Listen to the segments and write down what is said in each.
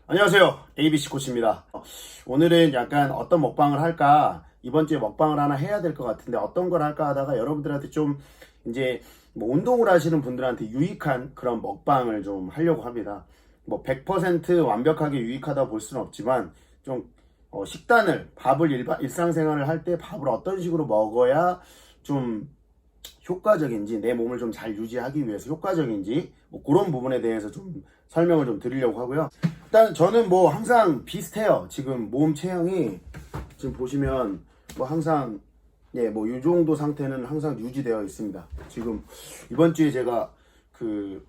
안녕하세요. ABC 코치입니다. 오늘은 약간 어떤 먹방을 할까, 이번 주에 먹방을 하나 해야 될 것 같은데 어떤 걸 할까 하다가 여러분들한테 좀 이제 뭐 운동을 하시는 분들한테 유익한 그런 먹방을 좀 하려고 합니다. 뭐 100% 완벽하게 유익하다 볼 수는 없지만 좀 식단을, 밥을 일상생활을 할 때 밥을 어떤 식으로 먹어야 좀 효과적인지, 내 몸을 좀 잘 유지하기 위해서 효과적인지 뭐 그런 부분에 대해서 좀 설명을 좀 드리려고 하고요. 일단 저는 뭐 항상 비슷해요. 지금 몸 체형이 지금 보시면 뭐 항상 뭐 이 정도 상태는 항상 유지되어 있습니다. 지금 이번 주에 제가 그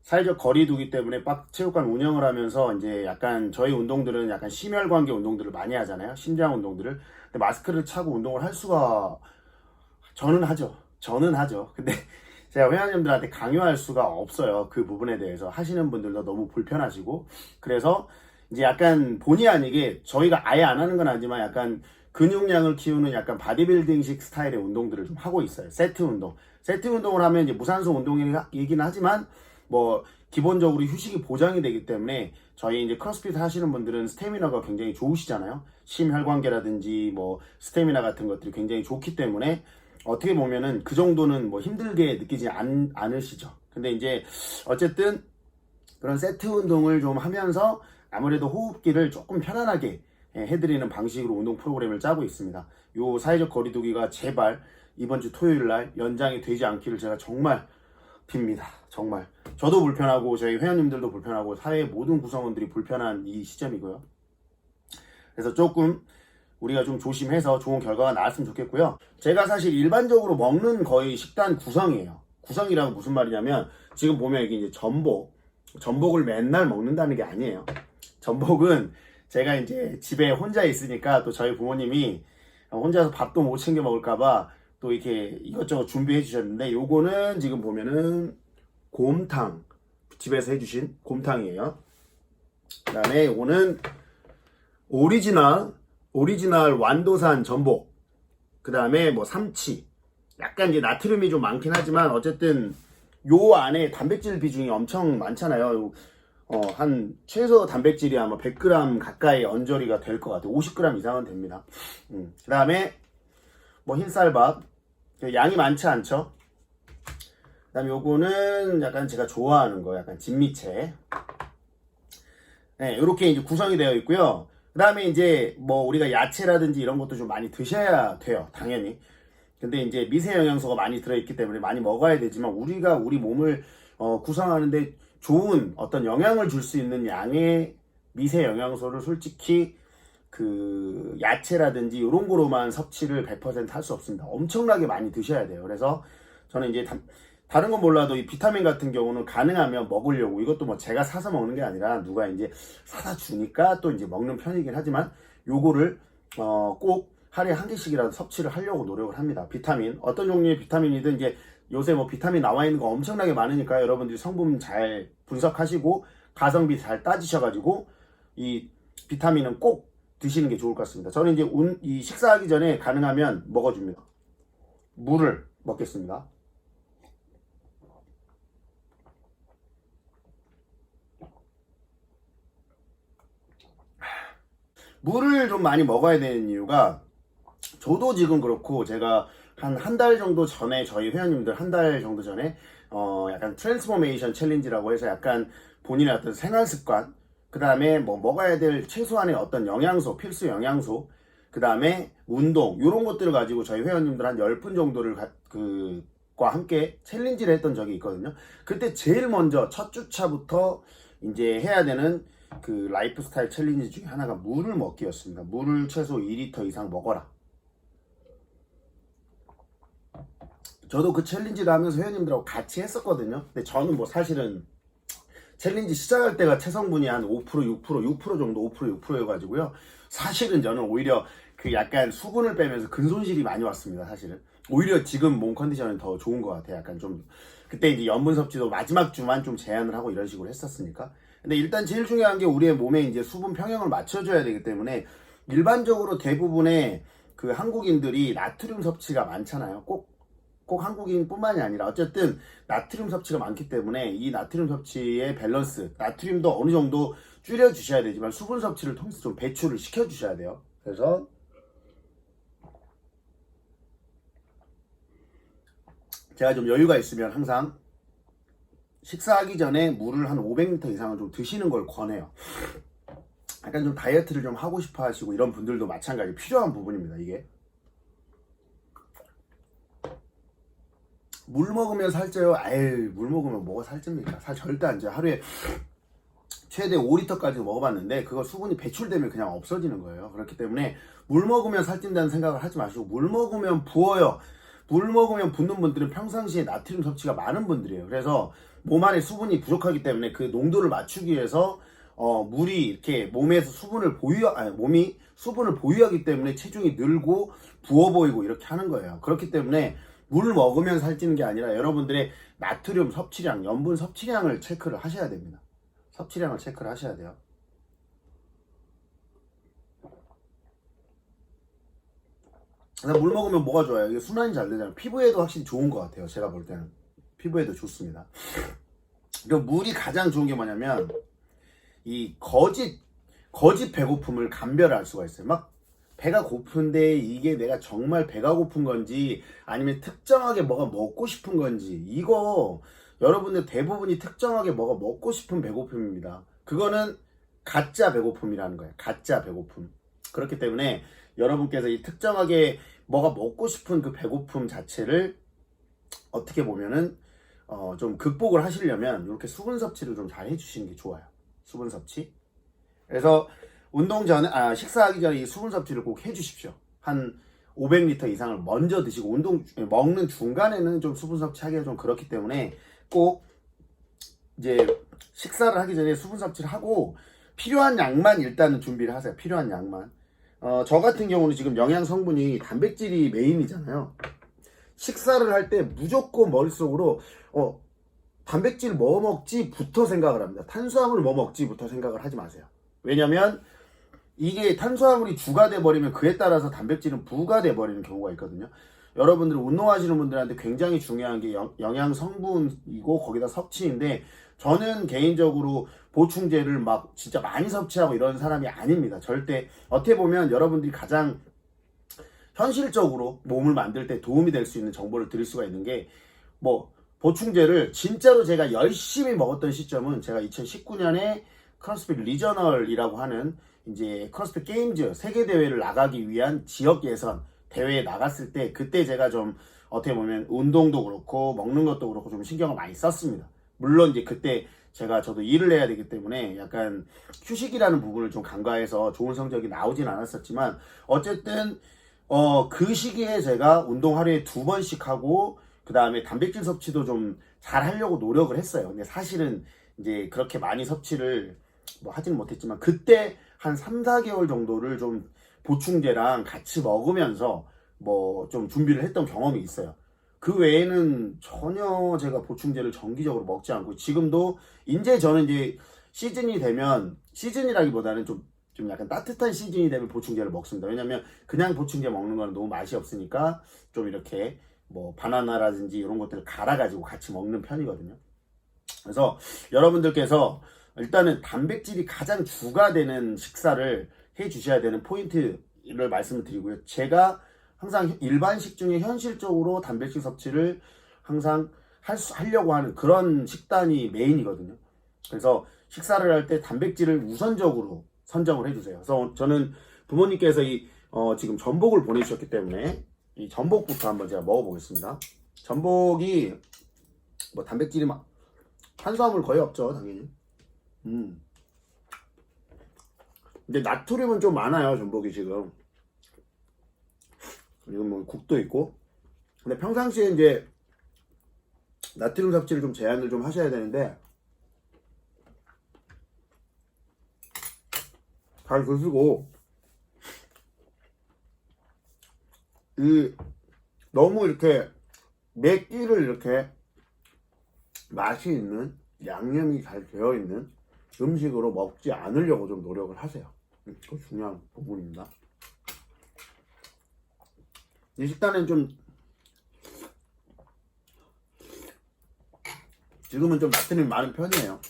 사회적 거리두기 때문에 체육관 운영을 하면서 이제 약간 저희 운동들은 약간 심혈관계 운동들을 많이 하잖아요. 심장 운동들을. 근데 마스크를 차고 운동을 할 수가, 저는 하죠. 근데 제가 회원님들한테 강요할 수가 없어요. 그 부분에 대해서. 하시는 분들도 너무 불편하시고. 그래서 이제 약간 본의 아니게 저희가 아예 안 하는 건 아니지만 약간 근육량을 키우는 약간 바디빌딩식 스타일의 운동들을 좀 하고 있어요. 세트 운동. 세트 운동을 하면 이제 무산소 운동이긴 하지만 뭐 기본적으로 휴식이 보장이 되기 때문에 저희 이제 크로스핏 하시는 분들은 스태미나가 굉장히 좋으시잖아요. 심혈관계라든지 뭐 스태미나 같은 것들이 굉장히 좋기 때문에 어떻게 보면은 그 정도는 뭐 힘들게 느끼지 않으시죠. 근데 이제 어쨌든 그런 세트 운동을 좀 하면서 아무래도 호흡기를 조금 편안하게 해드리는 방식으로 운동 프로그램을 짜고 있습니다. 요 사회적 거리두기가 제발 이번 주 토요일 날 연장이 되지 않기를 제가 정말 빕니다. 정말 저도 불편하고 저희 회원님들도 불편하고 사회 모든 구성원들이 불편한 이 시점이고요. 그래서 조금 우리가 좀 조심해서 좋은 결과가 나왔으면 좋겠고요. 제가 사실 일반적으로 먹는 거의 식단 구성이에요. 구성이라고 무슨 말이냐면 지금 보면 이게 이제 전복을 맨날 먹는다는 게 아니에요. 전복은 제가 이제 집에 혼자 있으니까 또 저희 부모님이 혼자서 밥도 못 챙겨 먹을까봐 또 이렇게 이것저것 준비해 주셨는데, 요거는 지금 보면은 곰탕, 집에서 해주신 곰탕이에요. 그 다음에 요거는 오리지널 완도산 전복, 그 다음에 뭐 삼치, 약간 이제 나트륨이 좀 많긴 하지만 어쨌든 요 안에 단백질 비중이 엄청 많잖아요. 한 최소 단백질이 아마 100g 가까이 언저리가 될 것 같아요. 50g 이상은 됩니다. 그 다음에 뭐 흰쌀밥, 양이 많지 않죠. 그 다음에 요거는 약간 제가 좋아하는 거, 약간 진미채. 네, 이렇게 이제 구성이 되어 있고요. 그 다음에 이제 뭐 우리가 야채라든지 이런 것도 좀 많이 드셔야 돼요, 당연히. 근데 이제 미세 영양소가 많이 들어있기 때문에 많이 먹어야 되지만, 우리가 우리 몸을 구성하는데 좋은 어떤 영향을 줄 수 있는 양의 미세 영양소를 솔직히 그 야채라든지 이런 거로만 섭취를 100% 할 수 없습니다. 엄청나게 많이 드셔야 돼요. 그래서 저는 이제 다른 건 몰라도 이 비타민 같은 경우는 가능하면 먹으려고, 이것도 뭐 제가 사서 먹는 게 아니라 누가 이제 사다 주니까 또 이제 먹는 편이긴 하지만, 요거를 꼭 하루에 한 개씩이라도 섭취를 하려고 노력을 합니다. 비타민, 어떤 종류의 비타민이든 이제 요새 뭐 비타민 나와 있는 거 엄청나게 많으니까 여러분들이 성분 잘 분석하시고 가성비 잘 따지셔가지고 이 비타민은 꼭 드시는 게 좋을 것 같습니다. 저는 이제 이 식사하기 전에 가능하면 먹어줍니다. 물을 먹겠습니다. 물을 좀 많이 먹어야 되는 이유가, 저도 지금 그렇고 제가 한 달 정도 전에 저희 회원님들 한 달 정도 전에 약간 트랜스포메이션 챌린지라고 해서 약간 본인의 어떤 생활 습관, 그 다음에 뭐 먹어야 될 최소한의 어떤 영양소, 필수 영양소, 그 다음에 운동, 이런 것들을 가지고 저희 회원님들 한 10분 정도를 과 함께 챌린지를 했던 적이 있거든요. 그때 제일 먼저 첫 주차부터 이제 해야 되는 그 라이프 스타일 챌린지 중에 하나가 물을 먹기였습니다. 물을 최소 2리터 이상 먹어라. 저도 그 챌린지를 하면서 회원님들하고 같이 했었거든요. 근데 저는 뭐 사실은 챌린지 시작할 때가 체성분이 한 5%, 6% 정도, 5%, 6%여가지고요. 사실은 저는 오히려 그 약간 수분을 빼면서 근손실이 많이 왔습니다, 사실은. 오히려 지금 몸 컨디션은 더 좋은 것 같아요. 약간 좀, 그때 이제 염분 섭취도 마지막 주만 좀 제한을 하고 이런 식으로 했었으니까. 근데 일단 제일 중요한 게 우리의 몸에 이제 수분 평형을 맞춰줘야 되기 때문에, 일반적으로 대부분의 그 한국인들이 나트륨 섭취가 많잖아요. 꼭 꼭 한국인뿐만이 아니라 어쨌든 나트륨 섭취가 많기 때문에 이 나트륨 섭취의 밸런스, 나트륨도 어느 정도 줄여 주셔야 되지만 수분 섭취를 통해서 좀 배출을 시켜 주셔야 돼요. 그래서 제가 좀 여유가 있으면 항상 식사하기 전에 물을 한 500ml 이상은 좀 드시는 걸 권해요. 약간 좀 다이어트를 좀 하고 싶어 하시고 이런 분들도 마찬가지 필요한 부분입니다. 이게 물 먹으면 살쪄요? 에이, 물 먹으면 뭐가 살찝니까? 살 절대 안 쪄요. 하루에 최대 5리터까지 먹어봤는데 그거 수분이 배출되면 그냥 없어지는 거예요. 그렇기 때문에 물 먹으면 살찐다는 생각을 하지 마시고 물 먹으면 부어요. 물 먹으면 붓는 분들은 평상시에 나트륨 섭취가 많은 분들이에요. 그래서 몸 안에 수분이 부족하기 때문에 그 농도를 맞추기 위해서 물이 이렇게 몸에서 몸이 수분을 보유하기 때문에 체중이 늘고 부어 보이고 이렇게 하는 거예요. 그렇기 때문에 물 먹으면 살찌는 게 아니라 여러분들의 나트륨 섭취량, 염분 섭취량을 체크를 하셔야 됩니다. 섭취량을 체크를 하셔야 돼요. 물 먹으면 뭐가 좋아요? 이게 순환이 잘 되잖아요. 피부에도 확실히 좋은 것 같아요. 제가 볼 때는 피부에도 좋습니다. 그리고 물이 가장 좋은 게 뭐냐면 이 거짓 배고픔을 감별할 수가 있어요. 막 배가 고픈데 이게 내가 정말 배가 고픈 건지 아니면 특정하게 뭐가 먹고 싶은 건지, 이거 여러분들 대부분이 특정하게 뭐가 먹고 싶은 배고픔입니다. 그거는 가짜 배고픔이라는 거예요. 가짜 배고픔. 그렇기 때문에 여러분께서 이 특정하게 뭐가 먹고 싶은 그 배고픔 자체를 어떻게 보면은 좀 극복을 하시려면 이렇게 수분 섭취를 좀 잘 해주시는 게 좋아요. 수분 섭취. 그래서 운동 전에, 식사하기 전에 이 수분 섭취를 꼭 해주십시오. 한 500리터 이상을 먼저 드시고, 먹는 중간에는 좀 수분 섭취하기가 좀 그렇기 때문에 꼭 이제 식사를 하기 전에 수분 섭취를 하고 필요한 양만 일단은 준비를 하세요. 필요한 양만. 저 같은 경우는 지금 영양 성분이 단백질이 메인이잖아요. 식사를 할 때 무조건 머릿속으로 단백질 뭐 먹지부터 생각을 합니다. 탄수화물 뭐 먹지부터 생각을 하지 마세요. 왜냐면 이게 탄수화물이 주가 돼버리면 그에 따라서 단백질은 부가 돼버리는 경우가 있거든요. 여러분들 운동하시는 분들한테 굉장히 중요한 게 영양 성분이고 거기다 섭취인데, 저는 개인적으로 보충제를 막 진짜 많이 섭취하고 이런 사람이 아닙니다. 절대. 어떻게 보면 여러분들이 가장 현실적으로 몸을 만들 때 도움이 될 수 있는 정보를 드릴 수가 있는 게, 보충제를 진짜로 제가 열심히 먹었던 시점은 제가 2019년에 크로스핏 리저널이라고 하는 이제 크로스핏 게임즈 세계대회를 나가기 위한 지역 예선 대회에 나갔을 때, 그때 제가 좀 어떻게 보면 운동도 그렇고 먹는 것도 그렇고 좀 신경을 많이 썼습니다. 물론 이제 그때 저도 일을 해야 되기 때문에 약간 휴식이라는 부분을 좀 간과해서 좋은 성적이 나오진 않았었지만, 어쨌든 그 시기에 제가 운동 하루에 2번씩 하고 그 다음에 단백질 섭취도 좀 잘 하려고 노력을 했어요. 근데 사실은 이제 그렇게 많이 섭취를 하지는 못했지만, 그때 한 3, 4개월 정도를 좀 보충제랑 같이 먹으면서 좀 준비를 했던 경험이 있어요. 그 외에는 전혀 제가 보충제를 정기적으로 먹지 않고, 지금도 이제 저는 이제 시즌이 되면, 시즌이라기보다는 좀 약간 따뜻한 시즌이 되면 보충제를 먹습니다. 왜냐면 그냥 보충제 먹는 거는 너무 맛이 없으니까 좀 이렇게 바나나라든지 이런 것들을 갈아가지고 같이 먹는 편이거든요. 그래서 여러분들께서 일단은 단백질이 가장 주가 되는 식사를 해 주셔야 되는 포인트를 말씀을 드리고요. 제가 항상 일반식 중에 현실적으로 단백질 섭취를 항상 하려고 하는 그런 식단이 메인이거든요. 그래서 식사를 할 때 단백질을 우선적으로 선정을 해주세요. 그래서 저는 부모님께서 지금 전복을 보내주셨기 때문에 이 전복부터 한번 제가 먹어보겠습니다. 전복이 단백질이 탄수화물 거의 없죠, 당연히. 근데 나트륨은 좀 많아요, 전복이 지금. 이건 국도 있고. 근데 평상시에 이제 나트륨 섭취를 좀 제한을 좀 하셔야 되는데, 잘 드시고, 너무 이렇게 맵기를 이렇게 맛이 있는, 양념이 잘 되어 있는 음식으로 먹지 않으려고 좀 노력을 하세요. 그거 중요한 부분입니다. 이 식단은 좀 지금은 좀 나트륨이 많은 편이에요.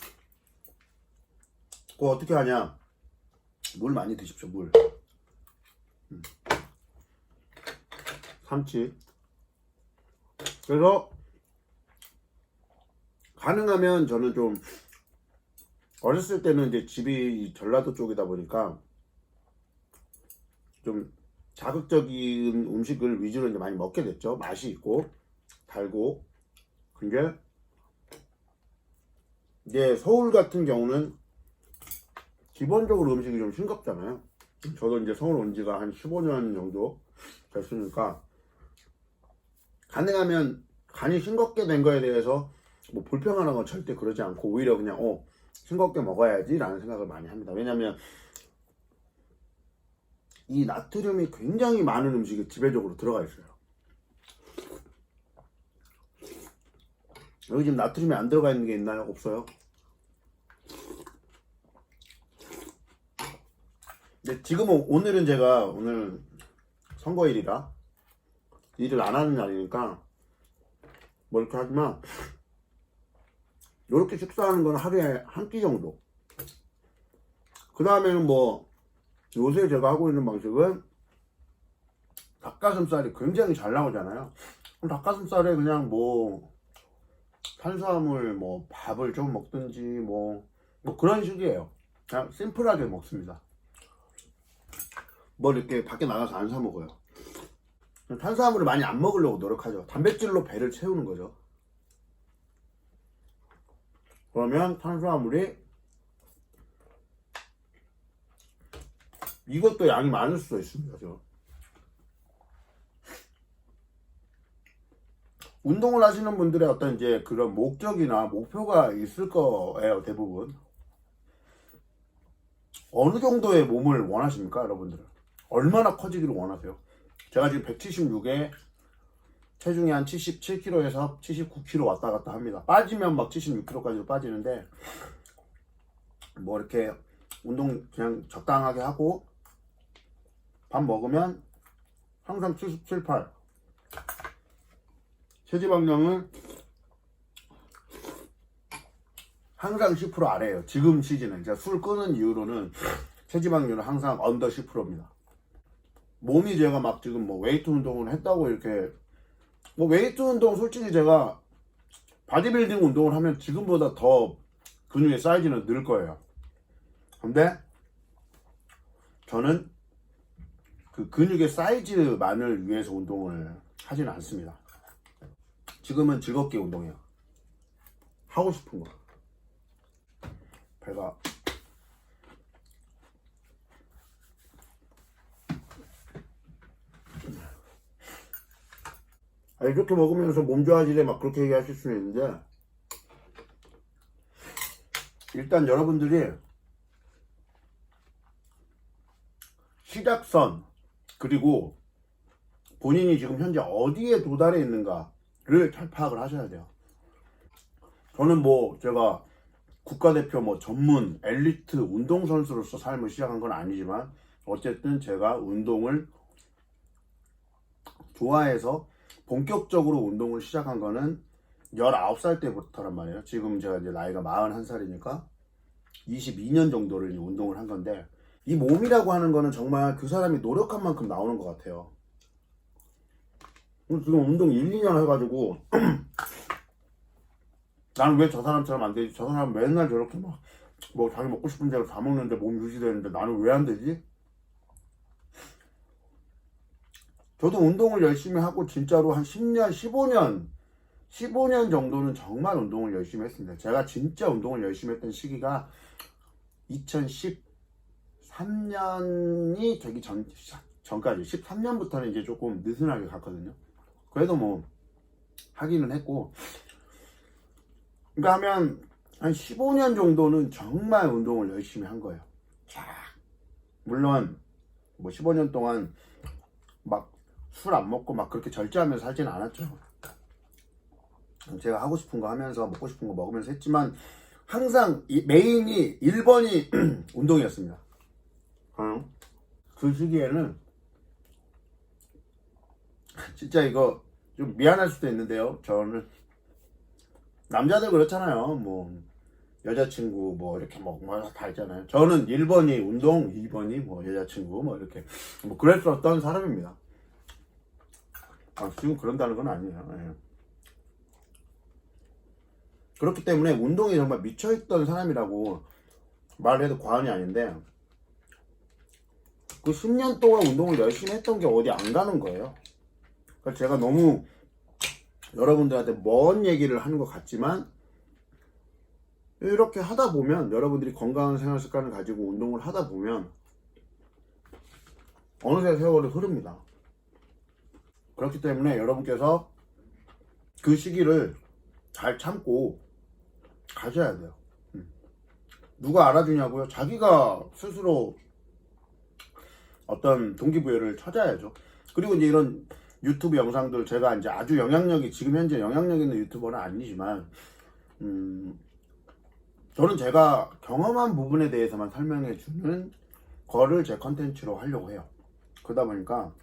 그거 어떻게 하냐? 물 많이 드십시오. 물. 삼치. 그래서 가능하면 저는 좀 어렸을 때는 이제 집이 전라도 쪽이다 보니까 좀 자극적인 음식을 위주로 이제 많이 먹게 됐죠. 맛이 있고 달고. 근데 이제 서울 같은 경우는 기본적으로 음식이 좀 싱겁잖아요. 저도 이제 서울 온 지가 한 15년 정도 됐으니까 가능하면 간이 싱겁게 된 거에 대해서 뭐 불평하는 건 절대 그러지 않고 오히려 그냥 싱겁게 먹어야지 라는 생각을 많이 합니다. 왜냐면 이 나트륨이 굉장히 많은 음식에 지배적으로 들어가 있어요. 여기 지금 나트륨이 안 들어가 있는 게 있나요? 없어요? 근데 지금은 오늘은 제가 오늘 선거일이라 일을 안 하는 날이니까 뭐 이렇게 하지만 이렇게 식사하는 건 하루에 한 끼 정도. 그 다음에는 뭐 요새 제가 하고 있는 방식은 닭가슴살이 굉장히 잘 나오잖아요. 그럼 닭가슴살에 그냥 뭐 탄수화물 뭐 밥을 좀 먹든지 뭐 그런 식이에요. 그냥 심플하게 먹습니다. 뭐 이렇게 밖에 나가서 안 사 먹어요. 탄수화물을 많이 안 먹으려고 노력하죠. 단백질로 배를 채우는 거죠. 그러면 탄수화물이 이것도 양이 많을 수도 있습니다. 운동을 하시는 분들의 어떤 이제 그런 목적이나 목표가 있을 거예요. 대부분. 어느 정도의 몸을 원하십니까, 여러분들은? 얼마나 커지기를 원하세요? 제가 지금 176에 체중이 한 77kg에서 79kg 왔다 갔다 합니다. 빠지면 막 76kg까지도 빠지는데 뭐 이렇게 운동 그냥 적당하게 하고 밥 먹으면 항상 77, 8. 체지방량은 항상 10% 아래에요. 지금 시즌은 제가 술 끊은 이후로는 체지방률은 항상 언더 10%입니다. 몸이 제가 막 지금 뭐 웨이트 운동을 했다고 이렇게 뭐 웨이트 운동 솔직히 제가 바디빌딩 운동을 하면 지금보다 더 근육의 사이즈는 늘 거예요. 근데 저는 그 근육의 사이즈만을 위해서 운동을 하지는 않습니다. 지금은 즐겁게 운동해요. 하고 싶은 거. 배가 이렇게 먹으면서 몸 좋아지래 막 그렇게 얘기하실 수는 있는데 일단 여러분들이 시작선 그리고 본인이 지금 현재 어디에 도달해 있는가를 잘 파악을 하셔야 돼요. 저는 뭐 제가 국가대표 뭐 전문 엘리트 운동선수로서 삶을 시작한 건 아니지만 어쨌든 제가 운동을 좋아해서 본격적으로 운동을 시작한 거는 19살 때부터란 말이에요. 지금 제가 이제 나이가 41살이니까 22년 정도를 운동을 한 건데 이 몸이라고 하는 거는 정말 그 사람이 노력한 만큼 나오는 것 같아요. 지금 운동 1, 2년 해가지고 나는 왜 저 사람처럼 안 되지? 저 사람 맨날 저렇게 막 뭐 자기 먹고 싶은 대로 다 먹는데 몸 유지되는데 나는 왜 안 되지? 저도 운동을 열심히 하고 진짜로 한 10년, 15년 정도는 정말 운동을 열심히 했습니다. 제가 진짜 운동을 열심히 했던 시기가 2013년이 되기 전까지 13년부터는 이제 조금 느슨하게 갔거든요. 그래도 뭐 하기는 했고 그러니까 하면 한 15년 정도는 정말 운동을 열심히 한 거예요. 물론 뭐 15년 동안 막 술 안 먹고 막 그렇게 절제하면서 살지는 않았죠. 제가 하고 싶은 거 하면서 먹고 싶은 거 먹으면서 했지만 항상 메인이 1번이 운동이었습니다. 그 시기에는 진짜 이거 좀 미안할 수도 있는데요. 저는 남자들 그렇잖아요. 뭐 여자친구 뭐 이렇게 다 있잖아요. 저는 1번이 운동, 2번이 뭐 여자친구 뭐 이렇게 뭐 그랬었던 사람입니다. 지금 그런다는 건 아니에요. 예. 그렇기 때문에 운동에 정말 미쳐있던 사람이라고 말해도 과언이 아닌데, 그 10년 동안 운동을 열심히 했던 게 어디 안 가는 거예요. 그러니까 제가 너무 여러분들한테 먼 얘기를 하는 것 같지만, 이렇게 하다 보면, 여러분들이 건강한 생활 습관을 가지고 운동을 하다 보면 어느새 세월이 흐릅니다. 그렇기 때문에 여러분께서 그 시기를 잘 참고 가셔야 돼요. 누가 알아주냐고요? 자기가 스스로 어떤 동기부여를 찾아야죠. 그리고 이제 이런 유튜브 영상들, 제가 이제 아주 지금 현재 영향력 있는 유튜버는 아니지만, 저는 제가 경험한 부분에 대해서만 설명해 주는 거를 제 컨텐츠로 하려고 해요. 그러다 보니까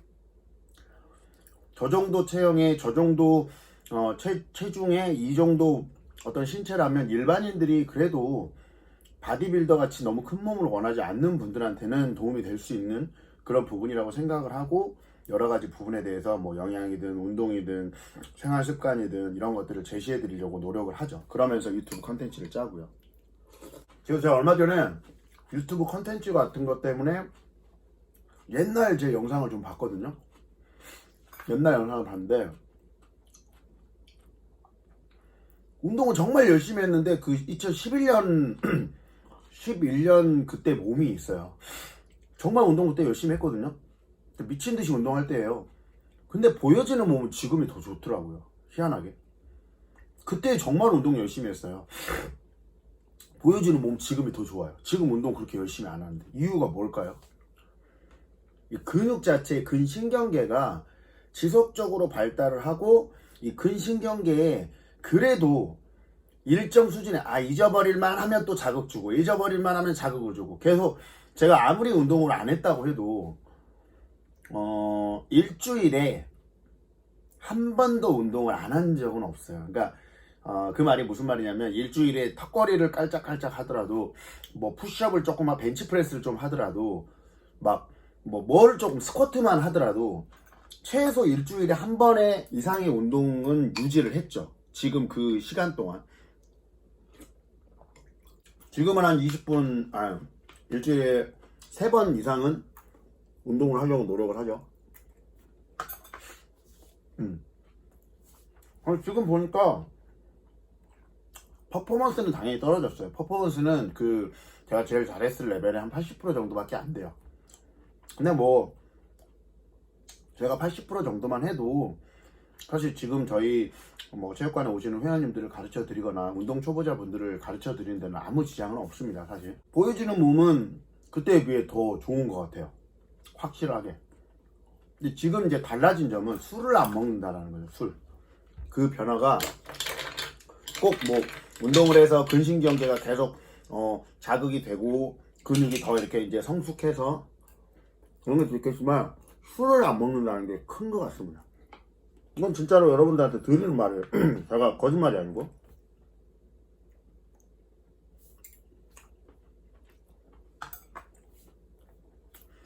저 정도 체형에, 저 정도 체중에 이 정도 어떤 신체라면 일반인들이 그래도 바디빌더 같이 너무 큰 몸을 원하지 않는 분들한테는 도움이 될 수 있는 그런 부분이라고 생각을 하고, 여러 가지 부분에 대해서 뭐 영양이든 운동이든 생활 습관이든 이런 것들을 제시해 드리려고 노력을 하죠. 그러면서 유튜브 컨텐츠를 짜고요. 그래서 제가 얼마 전에 유튜브 컨텐츠 같은 것 때문에 옛날 제 영상을 좀 봤거든요. 옛날 영상을 봤는데, 운동을 정말 열심히 했는데 그 2011년 11년 그때 몸이 있어요. 정말 운동 그때 열심히 했거든요. 미친 듯이 운동할 때예요. 근데 보여지는 몸은 지금이 더 좋더라고요. 희한하게. 그때 정말 운동 열심히 했어요. 보여지는 몸 지금이 더 좋아요. 지금 운동 그렇게 열심히 안 하는데. 이유가 뭘까요? 이 근육 자체의 근신경계가 지속적으로 발달을 하고, 이 근신경계에 그래도 일정 수준에 잊어버릴만 하면 또 자극 주고, 잊어버릴만 하면 자극을 주고, 계속 제가 아무리 운동을 안 했다고 해도 일주일에 한 번도 운동을 안 한 적은 없어요. 그러니까 그 말이 무슨 말이냐면, 일주일에 턱걸이를 깔짝깔짝 하더라도, 뭐 푸시업을 조금만, 벤치프레스를 좀 하더라도, 막 뭘 조금 스쿼트만 하더라도 최소 일주일에 한 번의 이상의 운동은 유지를 했죠. 지금 그 시간 동안. 지금은 한 20분, 일주일에 3번 이상은 운동을 하려고 노력을 하죠. 지금 보니까 퍼포먼스는 당연히 떨어졌어요. 퍼포먼스는 제가 제일 잘했을 레벨의 한 80% 정도밖에 안 돼요. 근데 뭐 제가 80% 정도만 해도 사실 지금 저희 뭐 체육관에 오시는 회원님들을 가르쳐 드리거나 운동 초보자분들을 가르쳐 드리는 데는 아무 지장은 없습니다. 사실 보여지는 몸은 그때에 비해 더 좋은 것 같아요. 확실하게. 근데 지금 이제 달라진 점은 술을 안 먹는다라는 거죠. 술. 그 변화가 꼭 뭐 운동을 해서 근신경계가 계속 자극이 되고 근육이 더 이렇게 이제 성숙해서 그런 것도 있겠지만, 술을 안 먹는다는 게 큰 것 같습니다. 이건 진짜로 여러분들한테 드리는 말이에요. 제가 거짓말이 아니고.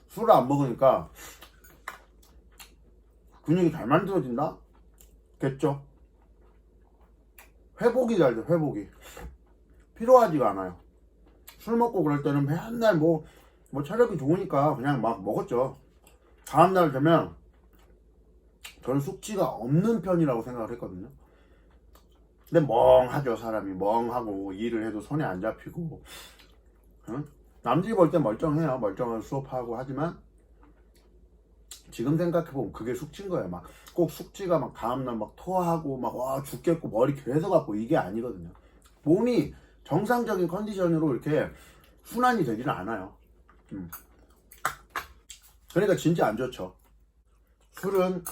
술을 안 먹으니까 근육이 잘 만들어진다? 겠죠? 회복이 잘 돼, 회복이. 필요하지가 않아요. 술 먹고 그럴 때는 맨날 뭐 체력이 좋으니까 그냥 막 먹었죠. 다음날 되면 저는 숙취가 없는 편이라고 생각을 했거든요. 근데 멍하죠. 사람이 멍하고 일을 해도 손에 안 잡히고, 응? 남들이 볼 때 멀쩡해요. 멀쩡한 수업하고. 하지만 지금 생각해보면 그게 숙취인 거예요. 막 꼭 숙취가 막 다음날 막 토하고 막 와 죽겠고 머리 계속 아프고 이게 아니거든요. 몸이 정상적인 컨디션으로 이렇게 순환이 되지는 않아요. 그러니까 진짜 안 좋죠. 술은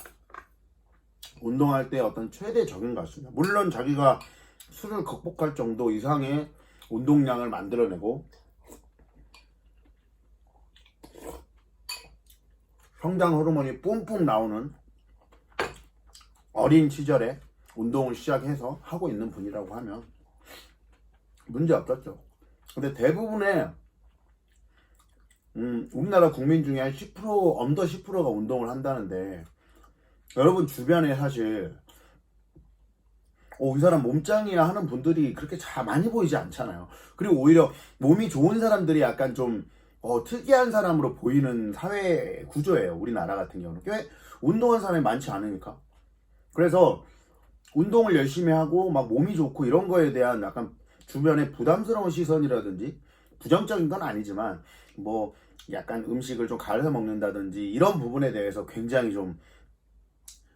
운동할 때 어떤 최대적인 것 같습니다. 물론 자기가 술을 극복할 정도 이상의 운동량을 만들어내고 성장 호르몬이 뿜뿜 나오는 어린 시절에 운동을 시작해서 하고 있는 분이라고 하면 문제 없었죠. 근데 대부분의 우리나라 국민 중에 한 10%, 언더 10%가 운동을 한다는데, 여러분 주변에 사실 이 사람 몸짱이야 하는 분들이 그렇게 잘 많이 보이지 않잖아요. 그리고 오히려 몸이 좋은 사람들이 약간 좀 특이한 사람으로 보이는 사회 구조예요. 우리나라 같은 경우는 꽤 운동한 사람이 많지 않으니까. 그래서 운동을 열심히 하고 막 몸이 좋고 이런 거에 대한 약간 주변의 부담스러운 시선이라든지, 부정적인 건 아니지만 뭐 약간 음식을 좀 가려서 먹는다든지 이런 부분에 대해서 굉장히 좀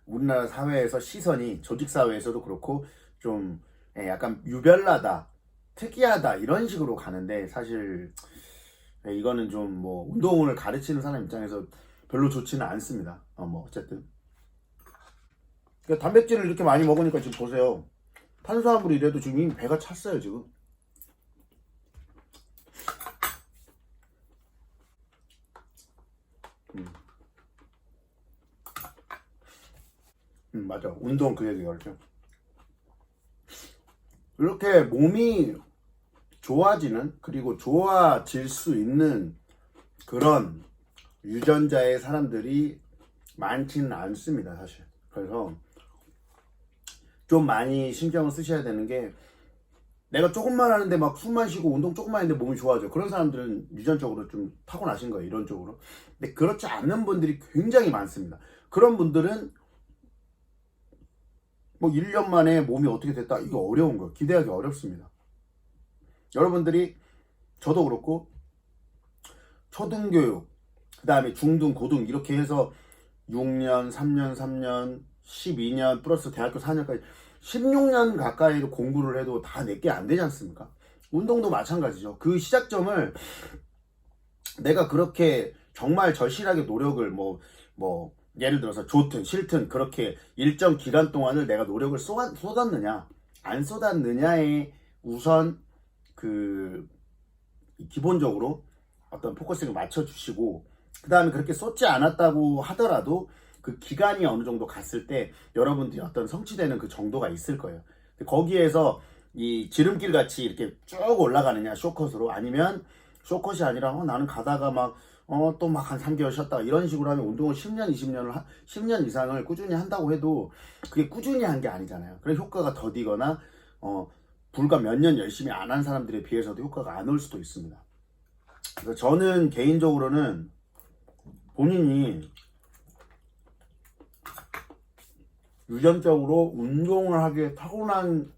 우리나라 사회에서 시선이, 조직 사회에서도 그렇고 좀 약간 유별나다, 특이하다 이런 식으로 가는데, 사실 이거는 좀 뭐 운동을 가르치는 사람 입장에서 별로 좋지는 않습니다. 뭐 어쨌든 그러니까 단백질을 이렇게 많이 먹으니까 지금 보세요. 탄수화물이 이래도 지금 이미 배가 찼어요 지금. 맞아. 운동 그 얘기가 그렇죠. 이렇게 몸이 좋아지는, 그리고 좋아질 수 있는 그런 유전자의 사람들이 많지는 않습니다 사실. 그래서 좀 많이 신경을 쓰셔야 되는 게, 내가 조금만 하는데 막 숨만 쉬고 운동 조금만 했는데 몸이 좋아져, 그런 사람들은 유전적으로 좀 타고나신 거예요, 이런 쪽으로. 근데 그렇지 않은 분들이 굉장히 많습니다. 그런 분들은 뭐 1년 만에 몸이 어떻게 됐다, 이거 어려운 거예요. 기대하기 어렵습니다. 여러분들이, 저도 그렇고 초등교육, 그 다음에 중등, 고등 이렇게 해서 6년, 3년, 3년, 12년 플러스 대학교 4년까지 16년 가까이로 공부를 해도 다 내게 안 되지 않습니까? 운동도 마찬가지죠. 그 시작점을 내가 그렇게 정말 절실하게 노력을 뭐 예를 들어서 좋든 싫든 그렇게 일정 기간 동안을 내가 노력을 쏟았느냐 안 쏟았느냐에 우선 그 기본적으로 어떤 포커싱을 맞춰주시고, 그 다음에 그렇게 쏟지 않았다고 하더라도 그 기간이 어느 정도 갔을 때 여러분들이 어떤 성취되는 그 정도가 있을 거예요. 거기에서 이 지름길 같이 이렇게 쭉 올라가느냐 쇼컷으로, 아니면 쇼컷이 아니라 나는 가다가 막 또 막 한 3개월 쉬었다가 이런 식으로 하면, 운동을 10년 20년을 10년 이상을 꾸준히 한다고 해도 그게 꾸준히 한 게 아니잖아요. 그래서 효과가 더디거나 불과 몇 년 열심히 안 한 사람들에 비해서도 효과가 안 올 수도 있습니다. 그래서 저는 개인적으로는 본인이 유전적으로 운동을 하기에 타고난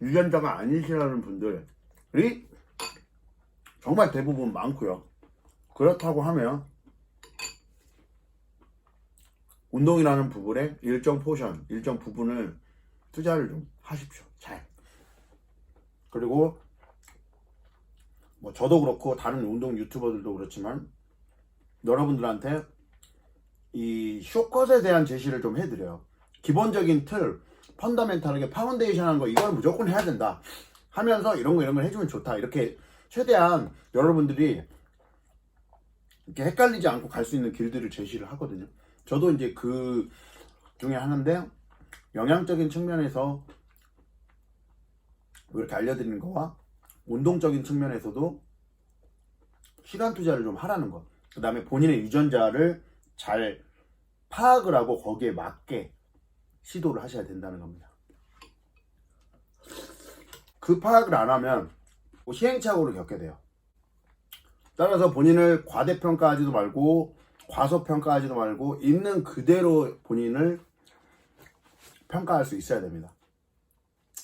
유전자가 아니시라는 분들이 정말 대부분 많고요. 그렇다고 하면 운동이라는 부분에 일정 포션, 일정 부분을 투자를 좀 하십시오. 잘. 그리고 뭐 저도 그렇고 다른 운동 유튜버들도 그렇지만 여러분들한테 이 쇼컷에 대한 제시를 좀 해드려요. 기본적인 틀, 펀더멘탈하게 파운데이션 하는 거, 이걸 무조건 해야 된다 하면서 이런 걸 해주면 좋다, 이렇게 최대한 여러분들이 이렇게 헷갈리지 않고 갈 수 있는 길들을 제시를 하거든요. 저도 이제 그 중에 하나인데, 영양적인 측면에서 이렇게 알려드리는 거와 운동적인 측면에서도 시간 투자를 좀 하라는 것, 그 다음에 본인의 유전자를 잘 파악을 하고 거기에 맞게 시도를 하셔야 된다는 겁니다. 그 파악을 안 하면 시행착오를 겪게 돼요. 따라서 본인을 과대평가하지도 말고 과소평가하지도 말고 있는 그대로 본인을 평가할 수 있어야 됩니다.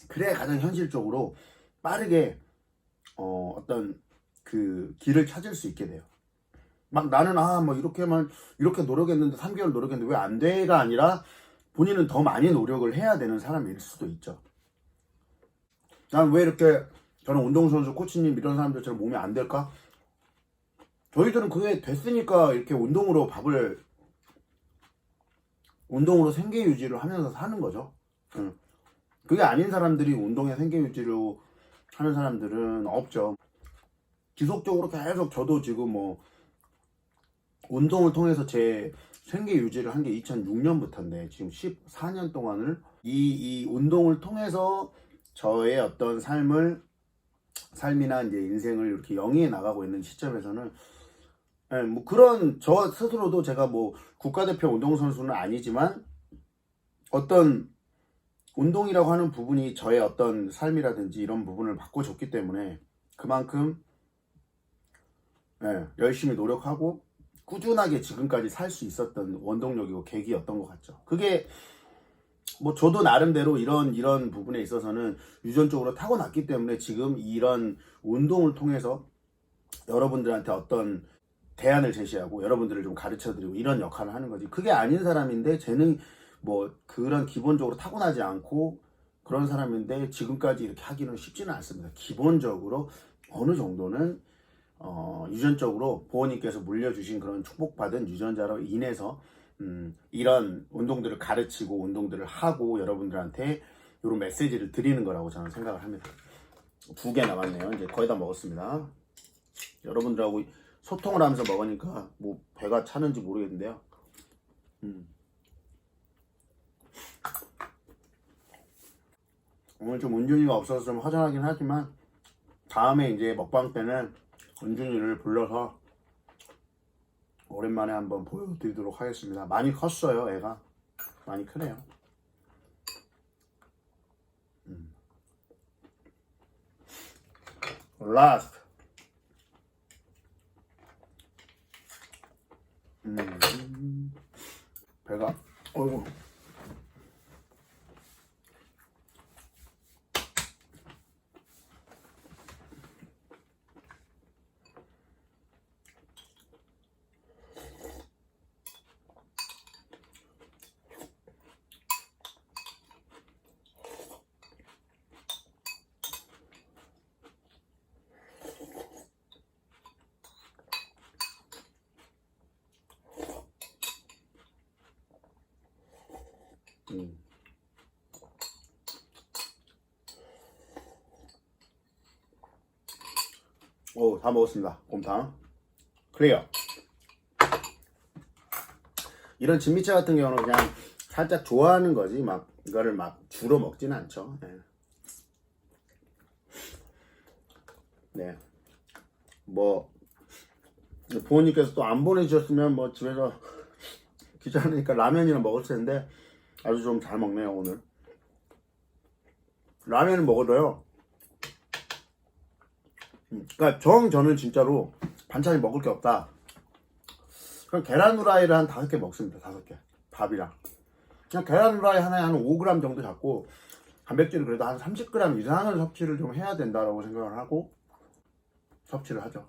그래야 가장 현실적으로 빠르게 어떤 그 길을 찾을 수 있게 돼요. 막 나는 뭐 이렇게 노력했는데 3개월 노력했는데 왜 안 돼가 아니라, 본인은 더 많이 노력을 해야 되는 사람일 수도 있죠. 난 왜 이렇게, 저는 운동선수, 코치님 이런 사람들처럼 몸이 안 될까? 저희들은 그게 됐으니까 이렇게 운동으로 생계 유지를 하면서 사는 거죠. 그게 아닌 사람들이 운동에 생계 유지로 하는 사람들은 없죠. 지속적으로 계속, 저도 지금 뭐 운동을 통해서 제 생계 유지를 한 게 2006년부터인데 지금 14년 동안을 이 운동을 통해서 저의 어떤 삶이나 이제 인생을 이렇게 영위해 나가고 있는 시점에서는 예, 뭐 그런 저 스스로도 제가 뭐 국가대표 운동선수는 아니지만 어떤 운동이라고 하는 부분이 저의 어떤 삶이라든지 이런 부분을 바꿔줬기 때문에 그만큼 예, 열심히 노력하고 꾸준하게 지금까지 살 수 있었던 원동력이고 계기였던 것 같죠. 그게 뭐 저도 나름대로 이런 부분에 있어서는 유전적으로 타고났기 때문에 지금 이런 운동을 통해서 여러분들한테 어떤 대안을 제시하고 여러분들을 좀 가르쳐드리고 이런 역할을 하는 거지. 그게 아닌 사람인데 쟤는 뭐 그런 기본적으로 타고나지 않고 그런 사람인데 지금까지 이렇게 하기는 쉽지는 않습니다. 기본적으로 어느 정도는 유전적으로 부모님께서 물려주신 그런 축복받은 유전자로 인해서 이런 운동들을 가르치고 운동들을 하고 여러분들한테 이런 메시지를 드리는 거라고 저는 생각을 합니다. 2개 남았네요. 이제 거의 다 먹었습니다. 여러분들하고 소통을 하면서 먹으니까 뭐 배가 차는지 모르겠는데요. 오늘 좀 은준이가 없어서 좀 허전하긴 하지만 다음에 이제 먹방 때는 은준이를 불러서 오랜만에 한번 보여드리도록 하겠습니다. 많이 컸어요. 애가 많이 크네요. 라스트. 배가 어이구. 오, 다 먹었습니다. 곰탕 클리어. 이런 진미채 같은 경우는 그냥 살짝 좋아하는 거지 막 이거를 막 주로 먹지는 않죠. 네. 뭐 부모님께서 또 안 보내주셨으면 뭐 집에서 귀찮으니까 라면이나 먹을 텐데 아주 좀 잘 먹네요. 오늘 라면을 먹어도요, 그러니까 저는 진짜로 반찬이 먹을 게 없다 그럼 계란 후라이를 한 5개 먹습니다. 5개 밥이랑 그냥 계란 후라이 하나에 한 5g 정도 잡고 단백질을 그래도 한 30g 이상을 섭취를 좀 해야 된다라고 생각을 하고 섭취를 하죠.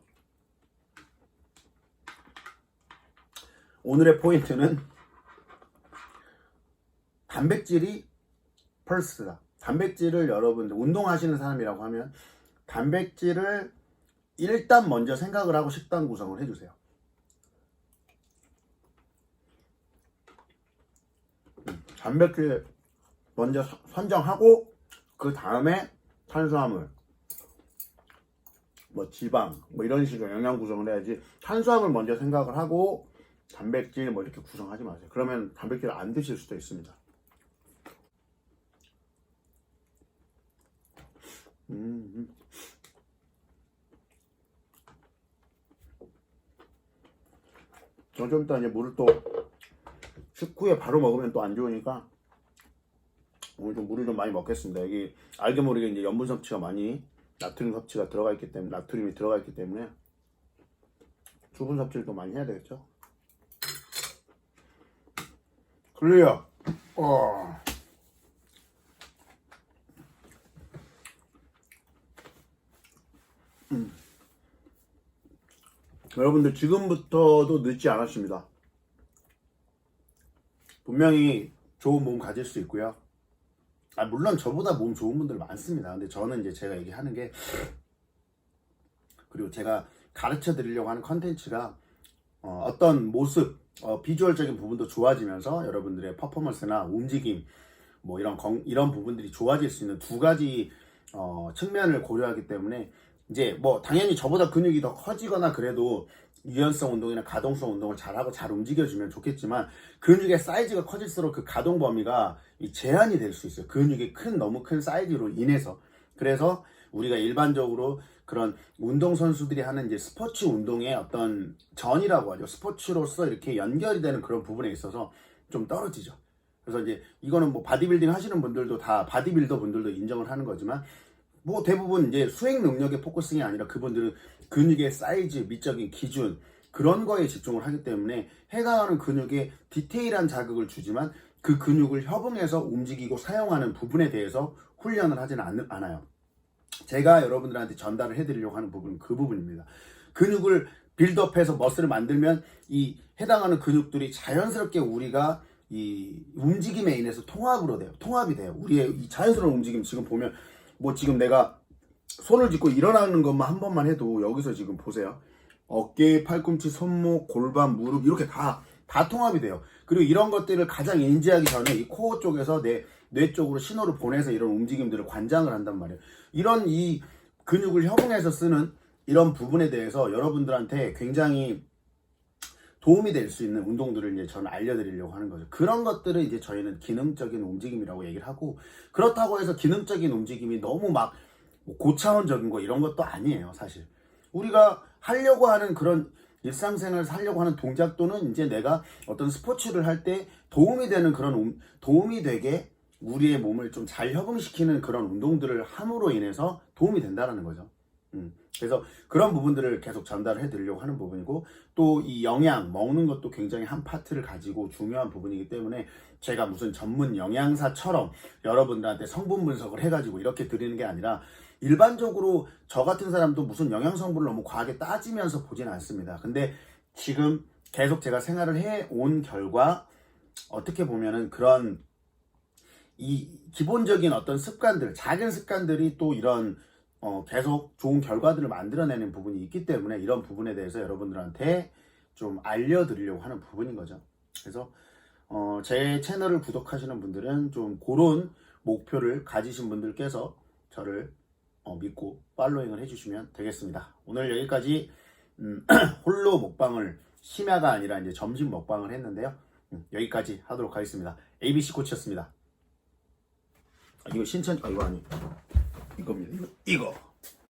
오늘의 포인트는 단백질이 펄스다. 단백질을 여러분들 운동하시는 사람이라고 하면 단백질을 일단 먼저 생각을 하고 식단 구성을 해주세요. 단백질 먼저 선정하고 그 다음에 탄수화물, 뭐 지방, 뭐 이런 식으로 영양 구성을 해야지 탄수화물 먼저 생각을 하고 단백질 뭐 이렇게 구성하지 마세요. 그러면 단백질을 안 드실 수도 있습니다. 좀 이따 이제 물을 또 식후에 바로 먹으면 또 안 좋으니까 오늘 좀 물을 좀 많이 먹겠습니다. 여기 알게 모르게 이제 염분 섭취가 많이 나트륨 섭취가 들어가 있기 때문에 나트륨이 들어가 있기 때문에 수분 섭취를 좀 많이 해야 되겠죠. 클리어. 여러분들 지금부터도 늦지 않았습니다. 분명히 좋은 몸 가질 수 있고요. 물론 저보다 몸 좋은 분들 많습니다. 근데 저는 이제 제가 얘기하는 게 그리고 제가 가르쳐 드리려고 하는 컨텐츠가 어떤 모습, 비주얼적인 부분도 좋아지면서 여러분들의 퍼포먼스나 움직임 뭐 이런 부분들이 좋아질 수 있는 2가지 측면을 고려하기 때문에 이제 뭐 당연히 저보다 근육이 더 커지거나 그래도 유연성 운동이나 가동성 운동을 잘하고 잘 움직여주면 좋겠지만 근육의 사이즈가 커질수록 그 가동 범위가 제한이 될 수 있어요. 근육의 너무 큰 사이즈로 인해서. 그래서 우리가 일반적으로 그런 운동선수들이 하는 이제 스포츠 운동의 어떤 전이라고 하죠. 스포츠로서 이렇게 연결이 되는 그런 부분에 있어서 좀 떨어지죠. 그래서 이제 이거는 뭐 바디빌딩 하시는 분들도 다 바디빌더 분들도 인정을 하는 거지만 뭐 대부분 이제 수행 능력의 포커싱이 아니라 그분들은 근육의 사이즈, 미적인 기준 그런 거에 집중을 하기 때문에 해당하는 근육에 디테일한 자극을 주지만 그 근육을 협응해서 움직이고 사용하는 부분에 대해서 훈련을 하지는 않아요. 제가 여러분들한테 전달을 해드리려고 하는 부분은 그 부분입니다. 근육을 빌드업해서 머슬을 만들면 이 해당하는 근육들이 자연스럽게 우리가 이 움직임에 인해서 통합이 돼요. 우리의 이 자연스러운 움직임 지금 보면 뭐 지금 내가 손을 짚고 일어나는 것만 한 번만 해도 여기서 지금 보세요. 어깨, 팔꿈치, 손목, 골반, 무릎 이렇게 다 통합이 돼요. 그리고 이런 것들을 가장 인지하기 전에 이 코어 쪽에서 뇌 쪽으로 신호를 보내서 이런 움직임들을 관장을 한단 말이에요. 이런 이 근육을 협응해서 쓰는 이런 부분에 대해서 여러분들한테 굉장히 도움이 될 수 있는 운동들을 이제 저는 알려드리려고 하는 거죠. 그런 것들을 이제 저희는 기능적인 움직임이라고 얘기를 하고, 그렇다고 해서 기능적인 움직임이 너무 막 고차원적인 거 이런 것도 아니에요, 사실. 우리가 하려고 하는 그런 일상생활을 하려고 하는 동작도는 이제 내가 어떤 스포츠를 할 때 도움이 되는 그런 도움이 되게 우리의 몸을 좀 잘 협응시키는 그런 운동들을 함으로 인해서 도움이 된다는 거죠. 그래서 그런 부분들을 계속 전달해 드리려고 하는 부분이고, 또 이 영양, 먹는 것도 굉장히 한 파트를 가지고 중요한 부분이기 때문에 제가 무슨 전문 영양사처럼 여러분들한테 성분 분석을 해가지고 이렇게 드리는 게 아니라 일반적으로 저 같은 사람도 무슨 영양 성분을 너무 과하게 따지면서 보진 않습니다. 근데 지금 계속 제가 생활을 해온 결과 어떻게 보면은 그런 이 기본적인 어떤 습관들, 작은 습관들이 또 이런 계속 좋은 결과들을 만들어내는 부분이 있기 때문에 이런 부분에 대해서 여러분들한테 좀 알려드리려고 하는 부분인 거죠. 그래서 제 채널을 구독하시는 분들은 좀 그런 목표를 가지신 분들께서 저를 믿고 팔로잉을 해주시면 되겠습니다. 오늘 여기까지 홀로 먹방을 심야가 아니라 이제 점심 먹방을 했는데요. 여기까지 하도록 하겠습니다. ABC 코치였습니다. 이거 신천 이거 아니 이겁니다. 이거